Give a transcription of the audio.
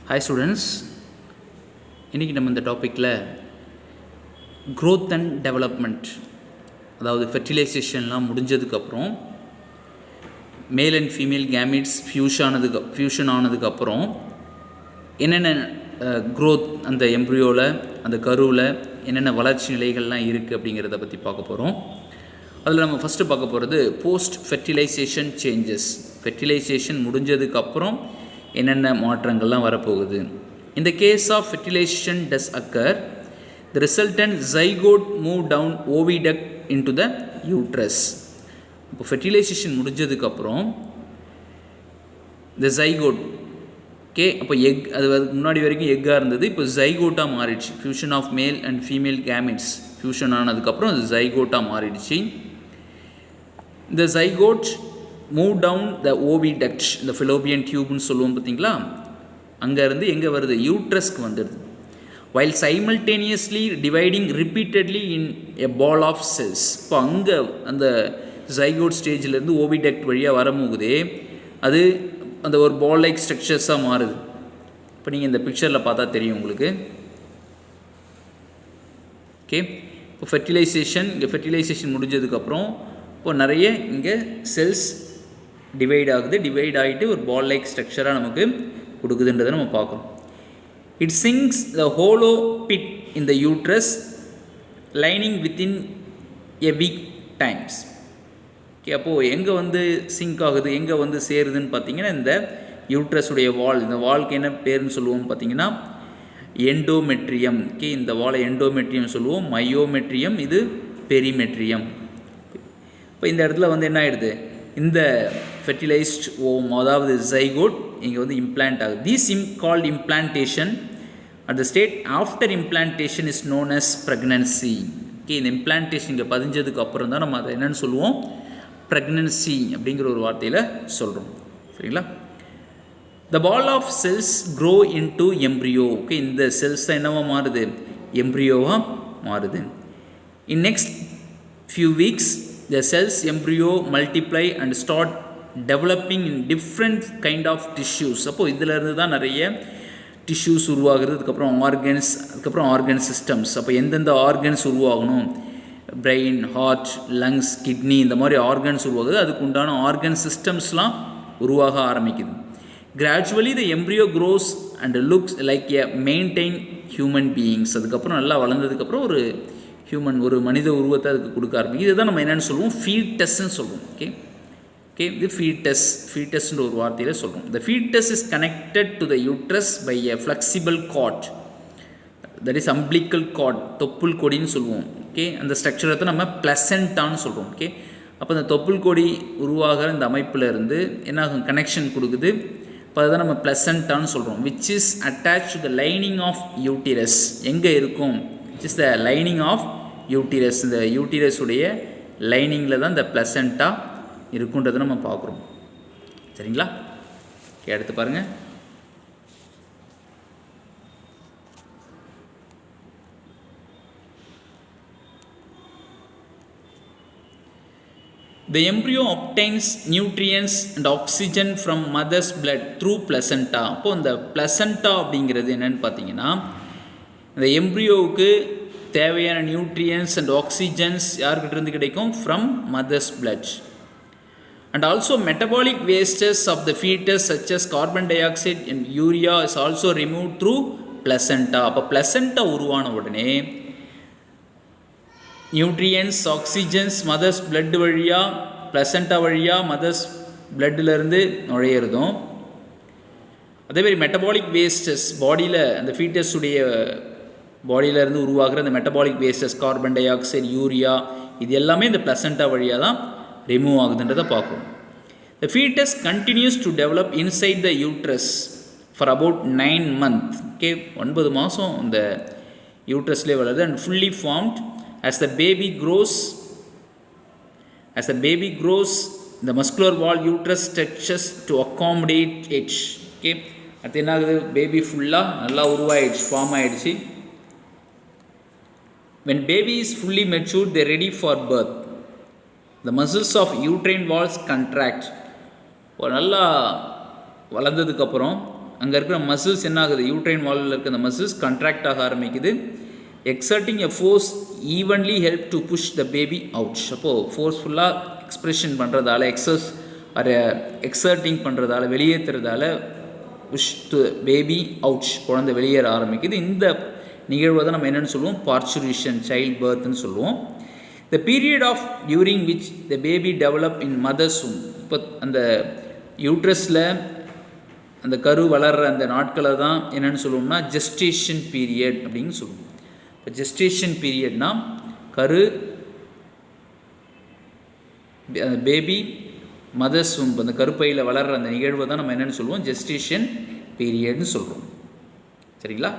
Hi students, இன்றைக்கி நம்ம இந்த டாப்பிக்கில் க்ரோத் அண்ட் டெவலப்மெண்ட், அதாவது ஃபெர்டிலைசேஷன்லாம் முடிஞ்சதுக்கப்புறம் மேல் அண்ட் ஃபீமேல் கேமிட்ஸ் ஃபியூஷன் ஆனதுக்கப்புறம் என்னென்ன க்ரோத் அந்த எம்ப்ரியோவில், அந்த கருவில் என்னென்ன வளர்ச்சி நிலைகள்லாம் இருக்குது அப்படிங்கிறத பற்றி பார்க்க போகிறோம். அதில் நம்ம ஃபஸ்ட்டு பார்க்க போகிறது போஸ்ட் ஃபெர்டிலைசேஷன் சேஞ்சஸ். ஃபெர்டிலைசேஷன் முடிஞ்சதுக்கப்புறம் என்னென்ன மாற்றங்கள்லாம் வரப்போகுது. In the case of fertilization does occur, the resultant zygote move down oviduct into the uterus. இப்போ ஃபெர்டிலைசேஷன் முடிஞ்சதுக்கப்புறம் இந்த ஜைகோட் அப்போ எக், அது முன்னாடி வரைக்கும் எக்காக இருந்தது, இப்போ ஜைகோட்டாக மாறிடுச்சு. Fusion of male and female gametes fusion ஆனதுக்கப்புறம் அது ஜைகோட்டாக மாறிடுச்சு. இந்த zygote move down the oviduct, இந்த ஃபிலோபியன் டியூப்னு சொல்லுவோம் பார்த்தீங்களா, அங்கேருந்து எங்கே வருது, யூட்ரஸ்க்கு வந்துடுது. While simultaneously dividing repeatedly in a ball of cells. இப்போ அங்கே அந்த ஜைகோட் ஸ்டேஜிலேருந்து ஓவிடக்ட் வழியாக வரும்போதே அது அந்த ஒரு பால் லைக் ஸ்ட்ரக்சர்ஸாக மாறுது. இப்போ நீங்கள் இந்த பிக்சரில் பார்த்தா தெரியும் உங்களுக்கு. ஓகே, இப்போ இங்கே ஃபெர்டிலைசேஷன் முடிஞ்சதுக்கப்புறம் இப்போ நிறைய இங்கே செல்ஸ் டிவைட் ஆகிட்டு ஒரு பால் லைக் ஸ்ட்ரக்சராக நமக்கு கொடுக்குதுன்றதை நம்ம பார்க்குறோம். It Ching's the hollow bit in the uterus lining within a week times. Okay, அப்போது எங்கே வந்து சிங்க் ஆகுது, எங்கே வந்து சேருதுன்னு பார்த்தீங்கன்னா இந்த யூட்ரஸுடைய வால். இந்த வால்க்கு என்ன பேர்னு சொல்லுவோம் பார்த்தீங்கன்னா எண்டோமெட்ரியம். ஓகே, இந்த வாலை எண்டோமெட்ரியம் சொல்லுவோம். மையோமெட்ரியம், இது பெரிமெட்ரியம். இப்போ இந்த இடத்துல வந்து என்ன ஆகிடுது, இந்த ஃபெர்டிலைஸ்ட் ஓம், அதாவது ஜைகோட் இங்கே வந்து இம்ப்ளான்ட் ஆகுது. This called implantation at the state after implantation is known as pregnancy. Okay, இந்த இம்ப்ளான்டேஷன் இங்கே பதிஞ்சதுக்கு அப்புறம் தான் நம்ம அதை என்னென்னு சொல்லுவோம், ப்ரெக்னன்சி அப்படிங்கிற ஒரு வார்த்தையில் சொல்கிறோம். சரிங்களா? The ball of cells grow into embryo. Okay, இந்த செல்ஸ் தான் என்னவாக மாறுது, எம்ப்ரியோவாக மாறுது. In next few weeks the cells embryo multiply and start developing in different kind of tissues. அப்போ இதில் இருந்து தான் நிறைய டிஷ்யூஸ் உருவாகுது. அதுக்கப்புறம் ஆர்கன்ஸ், அதுக்கப்புறம் ஆர்கன் சிஸ்டம்ஸ். அப்போ எந்தெந்த ஆர்கன்ஸ் உருவாகணும், பிரெயின், ஹார்ட், லங்ஸ், கிட்னி, இந்த மாதிரி ஆர்கன்ஸ் உருவாகுது. அதுக்கு உண்டான ஆர்கன் சிஸ்டம்ஸ்லாம் உருவாக ஆரம்பிக்குது. Gradually the embryo grows and looks like a maintain human beings. அதுக்கப்புறம் நல்லா வளர்ந்ததுக்கப்புறம் ஒரு மனித உருவத்தை அதுக்கு கொடுக்க ஆரம்பிக்கும். இதுதான் நம்ம என்னென்னு சொல்லுவோம், ஃபீட்டஸ்ன்னு சொல்லுவோம். இது ஃபீட்டஸ்ன்ற ஒரு வார்த்தையில் சொல்கிறோம். The foetus is connected to the uterus by a flexible cord, that is umbilical cord, தொப்புள் கொடின்னு சொல்லுவோம். ஓகே, அந்த ஸ்ட்ரக்சரை தான் நம்ம பிளசண்டான்னு சொல்கிறோம். ஓகே, அப்போ அந்த தொப்புள் கொடி உருவாகிற இந்த அமைப்பில் இருந்து என்ன ஆகும், கனெக்ஷன் கொடுக்குது. இப்போ அதுதான் நம்ம பிளசண்டான்னு சொல்கிறோம். Which is attach to the lining of uterus. எங்கே இருக்கும், which is the lining of uterus. இந்த யூட்டிரஸுடைய லைனிங்கில் தான் இந்த பிளசண்டா இருக்குன்றதை நம்ம பார்க்குறோம். சரிங்களா? அடுத்து பாருங்கள். The embryo obtains nutrients and oxygen from mother's blood through placenta. அப்போது இந்த placenta அப்படிங்கிறது என்னென்னு பார்த்தீங்கன்னா, இந்த எம்ப்ரியோவுக்கு தேவையான நியூட்ரியன்ஸ் அண்ட் ஆக்சிஜன்ஸ் யார்கிட்டருந்து கிடைக்கும், from mother's blood. And also metabolic wastes of the foetus such as carbon dioxide and urea is also remove through placenta. அப்போ பிளசண்டா உருவான உடனே நியூட்ரியன்ஸ், ஆக்சிஜன்ஸ் மதர்ஸ் பிளட் வழியாக, பிளசண்டா வழியாக மதர்ஸ் பிளட்டிலேருந்து நுழையிறதும், அதேமாதிரி metabolic wastes பாடியில், அந்த ஃபீட்டஸுடைய பாடியிலேருந்து உருவாகிற அந்த metabolic wastes, carbon dioxide, urea, இது எல்லாமே இந்த பிளசண்டா வழியாக தான் ரிமூவ் ஆகுதுன்றதை பார்க்குறோம். The foetus continues to develop inside the uterus for about 9 months. Okay, 9 மாதம் இந்த யூட்ரஸ்லேயே வளருது. And fully formed as the baby grows. The muscular wall uterus stretches to accommodate it. Okay, அது என்ன ஆகுது, பேபி ஃபுல்லாக நல்லா உருவாயிடுச்சு, ஃபார்ம் ஆகிடுச்சு. When baby is fully matured, they are ready for birth. The muscles of uterine walls contract. ஒரு நல்லா வளர்ந்ததுக்கப்புறம் அங்கே இருக்கிற மசில்ஸ் என்ன ஆகுது, யூட்ரைன் வால்வில் இருக்கிற அந்த மசில்ஸ் கண்ட்ராக்ட் ஆக ஆரம்பிக்குது. Exerting a force evenly help to push the baby out. அப்போது ஃபோர்ஸ்ஃபுல்லாக எக்ஸ்ப்ரெஷன் பண்ணுறதால, எக்ஸர்ட்டிங் பண்ணுறதால, வெளியேற்றுறதால புஷ் டு பேபி அவுட், குழந்தை வெளியேற ஆரம்பிக்குது. இந்த நிகழ்வை தான் நம்ம என்னென்னு சொல்லுவோம், பார்ச்சுரேஷன், சைல்ட் பர்த்னு சொல்லுவோம். The period of during which the baby develop in mother's womb. இப்போ அந்த யூட்ரஸில் அந்த கரு வளர்கிற அந்த நாட்களை தான் என்னென்னு சொல்லுவோம்னா ஜெஸ்டேஷன் பீரியட் அப்படின்னு சொல்லுவோம். இப்போ ஜெஸ்டேஷன் பீரியட்னா கரு, அந்த பேபி மதர்ஸ் வூம், அந்த கருப்பையில் வளர்கிற அந்த நிகழ்வை தான் நம்ம என்னென்னு சொல்லுவோம், ஜெஸ்டேஷன் பீரியட்னு சொல்கிறோம். சரிங்களா?